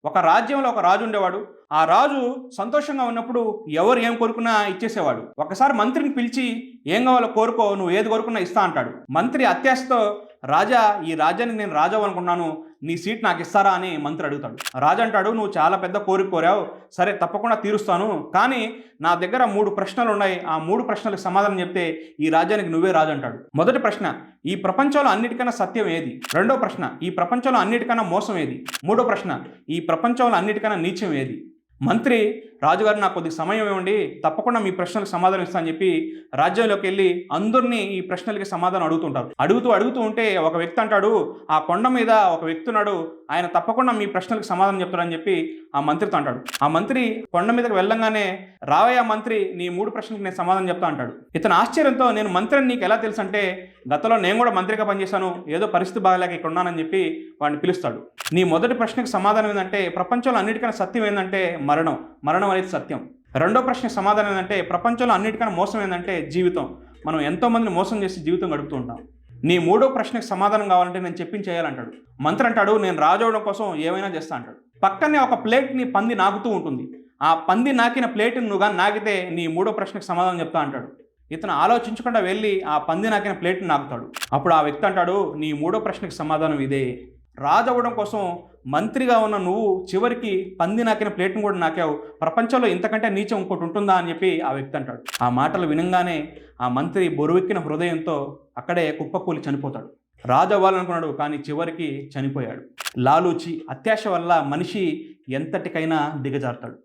ఒక రాజ్యంలో ఒక రాజు ఉండేవాడు. ఆ రాజు సంతోషంగా ఉన్నప్పుడు ఎవరు ఏం కోరుకున్నా ఇచ్చేసేవాడు. ఒకసారి మంత్రిని పిలిచి ఏం కావాలో కోరుకో, నువ్వు ఏది కోరుకున్నా ఇస్తా అంటాడు. మంత్రి అత్యాశతో రాజా, ఈ రాజ్యానికి నేను రాజు అనుకున్నాను, నీ సీట్ నాకు ఇస్తారా అని మంత్రి అడుగుతాడు. రాజు అంటాడు, నువ్వు చాలా పెద్ద కోరిక కోరావు, సరే తప్పకుండా తీరుస్తాను, కానీ నా దగ్గర 3 ప్రశ్నలు ఉన్నాయి, ఆ 3 ప్రశ్నలకు సమాధానం చెప్తే ఈ రాజ్యానికి నువ్వే రాజు అంటాడు. మొదటి ప్రశ్న, ఈ ప్రపంచంలో అన్నిటికన్నా సత్యం ఏది? రెండో ప్రశ్న, ఈ ప్రపంచంలో అన్నిటికన్నా మోసం ఏది? మూడో ప్రశ్న, ఈ ప్రపంచంలో అన్నిటికన్నా నీచం ఏది? మంత్రి, రాజుగారు నాకు కొద్దిగా సమయం ఇవ్వండి, తప్పకుండా మీ ప్రశ్నలకు సమాధానం ఇస్తా అని చెప్పి రాజ్యంలోకి వెళ్ళి అందరినీ ఈ ప్రశ్నలకి సమాధానం అడుగుతుంటారు. అడుగుతూ ఉంటే ఒక వ్యక్తి అంటాడు, ఆ కొండ మీద ఒక వ్యక్తి ఉన్నాడు, ఆయన తప్పకుండా మీ ప్రశ్నలకు సమాధానం చెప్తాడని చెప్పి ఆ మంత్రితో అంటాడు. ఆ మంత్రి కొండ మీదకి వెళ్ళంగానే, రావయ్య మంత్రి, నీ 3 ప్రశ్నలకు నేను సమాధానం చెప్తా అంటాడు. ఇతను ఆశ్చర్యంతో, నేను మంత్రిని నీకు ఎలా తెలుసు అంటే, గతంలో నేను కూడా మంత్రిగా పనిచేశాను, ఏదో పరిస్థితి బాగలేక ఇక్కడ ఉన్నానని చెప్పి వాడిని పిలుస్తాడు. నీ మొదటి ప్రశ్నకు సమాధానం ఏంటంటే, ప్రపంచంలో అన్నిటికన్నా సత్యం ఏంటంటే మరణం అనేది సత్యం. రెండో ప్రశ్నకు సమాధానం ఏంటంటే, ప్రపంచంలో అన్నిటికన్నా మోసం ఏంటంటే జీవితం. మనం ఎంతోమందిని మోసం చేసి జీవితం గడుపుతూ ఉంటాం. నీ మూడో ప్రశ్నకు సమాధానం కావాలంటే నేను చెప్పింది చేయాలంటాడు. మంత్రి అంటాడు, నేను రాజు అవడం కోసం ఏమైనా చేస్తా అంటాడు. పక్కనే ఒక ప్లేట్ని పంది నాకుతూ ఉంటుంది. ఆ పంది నాకిన ప్లేట్ని నువ్వు కానీ నాకితే నీ మూడో ప్రశ్నకు సమాధానం చెప్తా అంటాడు. ఇతను ఆలోచించకుండా వెళ్ళి ఆ పంది నాకిన ప్లేట్ని నాకుతాడు. అప్పుడు ఆ వ్యక్తి అంటాడు, నీ మూడో ప్రశ్నకు సమాధానం ఇదే. రాజు అవ్వడం కోసం మంత్రిగా ఉన్న నువ్వు చివరికి పంది నాకిన ప్లేట్ని కూడా నాకావు, ప్రపంచంలో ఇంతకంటే నీచం ఇంకోటి ఉంటుందా అని చెప్పి ఆ వ్యక్తి అంటాడు. ఆ మాటలు వినంగానే ఆ మంత్రి బరువెక్కిన హృదయంతో అక్కడే కుప్పకూలి చనిపోతాడు. రాజు అవ్వాలనుకున్నాడు, కానీ చివరికి చనిపోయాడు. లాలూచి, అత్యాశ వల్ల మనిషి ఎంతటికైనా దిగజారుతాడు.